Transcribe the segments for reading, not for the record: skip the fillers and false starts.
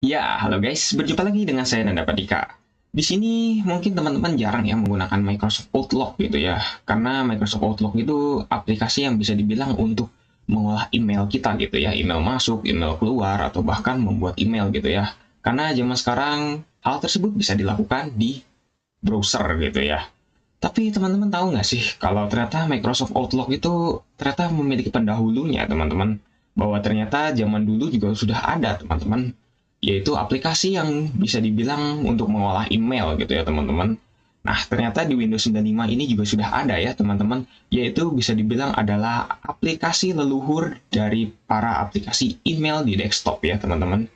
Ya, halo guys, berjumpa lagi dengan saya Nanda Padika. Di sini mungkin teman-teman jarang ya menggunakan Microsoft Outlook gitu ya, karena Microsoft Outlook itu aplikasi yang bisa dibilang untuk mengolah email kita gitu ya, email masuk, email keluar, atau bahkan membuat email gitu ya. Karena zaman sekarang hal tersebut bisa dilakukan di browser gitu ya. Tapi teman-teman tahu nggak sih kalau ternyata Microsoft Outlook itu ternyata memiliki pendahulunya teman-teman, bahwa ternyata zaman dulu juga sudah ada teman-teman, yaitu aplikasi yang bisa dibilang untuk mengolah email gitu ya teman-teman. Nah, ternyata di Windows 95 ini juga sudah ada ya teman-teman, yaitu bisa dibilang adalah aplikasi leluhur dari para aplikasi email di desktop ya teman-teman,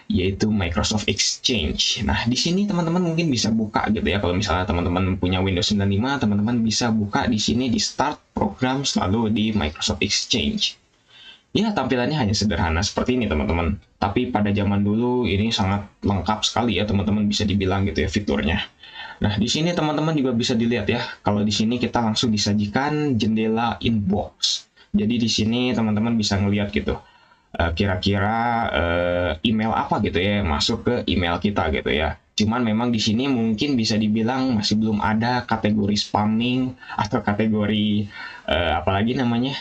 yaitu Microsoft Exchange. Nah, di sini teman-teman mungkin bisa buka gitu ya. Kalau misalnya teman-teman punya Windows 95, teman-teman bisa buka di sini di Start Program selalu di Microsoft Exchange. Ya, tampilannya hanya sederhana seperti ini, teman-teman. Tapi pada zaman dulu ini sangat lengkap sekali ya, teman-teman bisa dibilang gitu ya fiturnya. Nah, di sini teman-teman juga bisa dilihat ya. Kalau di sini kita langsung disajikan jendela inbox. Jadi di sini teman-teman bisa ngelihat gitu. Kira-kira email apa gitu ya yang masuk ke email kita gitu ya. Cuman memang di sini mungkin bisa dibilang masih belum ada kategori spamming atau kategori apalagi namanya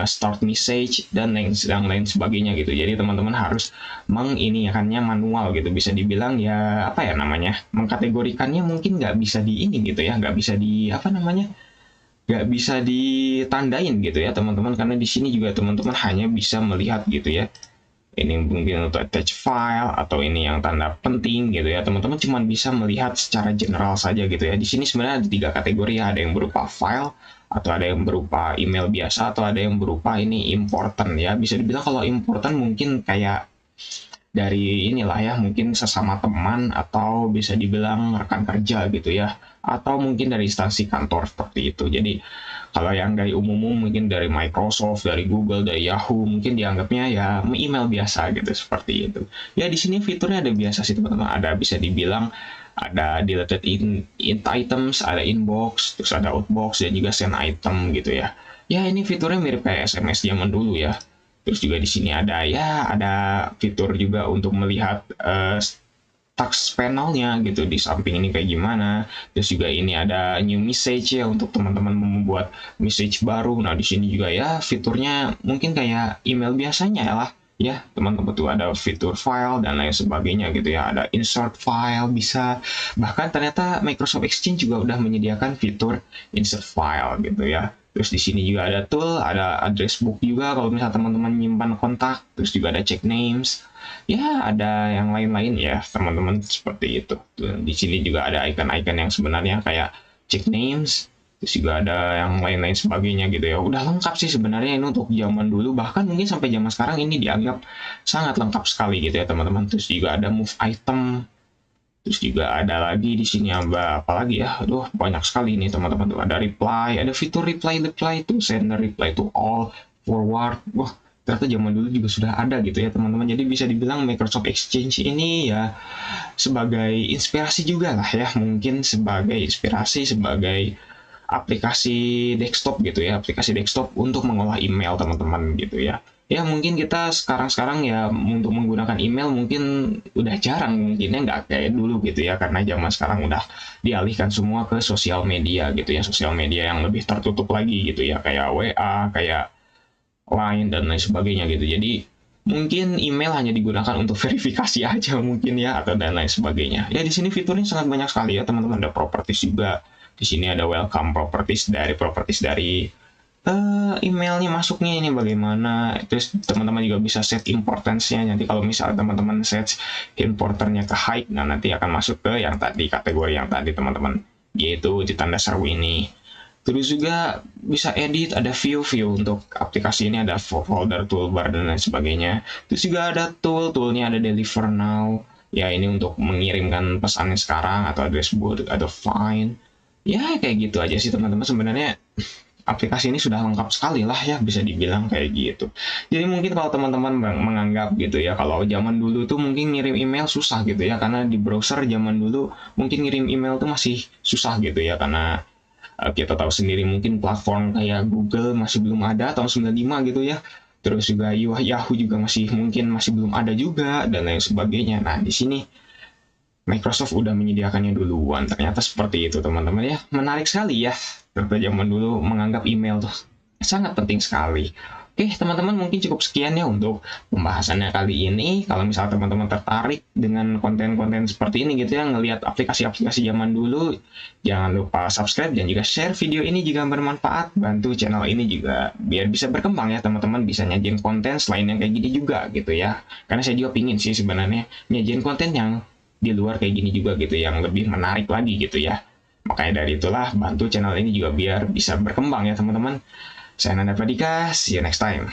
start message dan lain sebagainya gitu. Jadi teman-teman harus menginikannya manual gitu. Bisa dibilang ya apa ya namanya, mengkategorikannya mungkin nggak bisa di ini gitu ya, nggak bisa di apa namanya, nggak bisa ditandain gitu ya teman-teman, karena di sini juga teman-teman hanya bisa melihat gitu ya, ini mungkin untuk attach file atau ini yang tanda penting gitu ya teman-teman, cuma bisa melihat secara general saja gitu ya. Di sini sebenarnya ada tiga kategori, ada yang berupa file, atau ada yang berupa email biasa, atau ada yang berupa ini important ya. Bisa dibilang kalau important mungkin kayak dari inilah ya, mungkin sesama teman atau bisa dibilang rekan kerja gitu ya, atau mungkin dari instansi kantor seperti itu. Jadi kalau yang dari umum mungkin dari Microsoft, dari Google, dari Yahoo, mungkin dianggapnya ya email biasa gitu seperti itu. Ya di sini fiturnya ada biasa sih teman-teman, ada bisa dibilang ada deleted in items, ada inbox, terus ada outbox dan juga send item gitu ya. Ya ini fiturnya mirip kayak SMS zaman dulu ya. Terus juga di sini ada ya ada fitur juga untuk melihat task panelnya gitu di samping ini kayak gimana. Terus juga ini ada new message ya untuk teman-teman membuat message baru. Nah di sini juga ya fiturnya mungkin kayak email biasanya lah ya teman-teman, tuh ada fitur file dan lain sebagainya gitu ya, ada insert file bisa, bahkan ternyata Microsoft Exchange juga udah menyediakan fitur insert file gitu ya. Terus di sini juga ada tool, ada address book juga kalau misalnya teman-teman menyimpan kontak. Terus juga ada check names. Ya, ada yang lain-lain ya, teman-teman seperti itu. Tuh, di sini juga ada icon-icon yang sebenarnya kayak check names. Terus juga ada yang lain-lain sebagainya gitu ya. Udah lengkap sih sebenarnya ini untuk zaman dulu. Bahkan mungkin sampai zaman sekarang ini dianggap sangat lengkap sekali gitu ya teman-teman. Terus juga ada move item. Terus juga ada lagi di sini apa lagi ya? Aduh, banyak sekali ini teman-teman. Tuh ada reply, ada fitur reply to sender, reply to all, forward. Wah, ternyata zaman dulu juga sudah ada gitu ya teman-teman. Jadi bisa dibilang Microsoft Exchange ini ya sebagai inspirasi juga lah ya. Mungkin sebagai inspirasi, sebagai aplikasi desktop gitu ya, aplikasi desktop untuk mengolah email teman-teman gitu ya. Ya mungkin kita sekarang ya untuk menggunakan email mungkin udah jarang, mungkinnya nggak kayak dulu gitu ya, karena zaman sekarang udah dialihkan semua ke sosial media gitu ya, sosial media yang lebih tertutup lagi gitu ya, kayak WA, kayak Line dan lain sebagainya gitu. Jadi mungkin email hanya digunakan untuk verifikasi aja mungkin ya, atau dan lain sebagainya. Ya di sini fiturnya sangat banyak sekali ya teman-teman, ada properties juga. Di sini ada welcome properties dari emailnya masuknya ini bagaimana. Terus teman-teman juga bisa set importance-nya. Nanti kalau misalnya teman-teman set importernya ke high, nah nanti akan masuk ke yang tadi, kategori yang tadi teman-teman, yaitu di tanda seru ini. Terus juga bisa edit, ada view untuk aplikasi ini, ada folder, toolbar, dan lain sebagainya. Terus juga ada toolnya ada deliver now. Ya ini untuk mengirimkan pesannya sekarang, atau address book, atau find. Ya kayak gitu aja sih teman-teman, sebenarnya aplikasi ini sudah lengkap sekali lah ya, bisa dibilang kayak gitu. Jadi mungkin kalau teman-teman menganggap gitu ya, kalau zaman dulu tuh mungkin ngirim email susah gitu ya, karena di browser zaman dulu mungkin ngirim email tuh masih susah gitu ya, karena kita tahu sendiri mungkin platform kayak Google masih belum ada tahun 95 gitu ya. terus juga Yahoo juga masih belum ada juga dan lain sebagainya. Nah, di sini Microsoft udah menyediakannya duluan. Ternyata seperti itu, teman-teman ya. Menarik sekali ya. Ternyata zaman dulu menganggap email tuh sangat penting sekali. Oke, teman-teman, mungkin cukup sekian ya untuk pembahasannya kali ini. Kalau misalnya teman-teman tertarik dengan konten-konten seperti ini gitu ya, ngelihat aplikasi-aplikasi zaman dulu, jangan lupa subscribe dan juga share video ini jika bermanfaat. Bantu channel ini juga biar bisa berkembang ya, teman-teman bisa nyajin konten selain yang kayak gini juga gitu ya. Karena saya juga pingin sih sebenarnya nyajin konten yang di luar kayak gini juga gitu, yang lebih menarik lagi gitu ya. Makanya dari itulah bantu channel ini juga biar bisa berkembang ya, teman-teman. Saya Nanda Pradika, see you next time.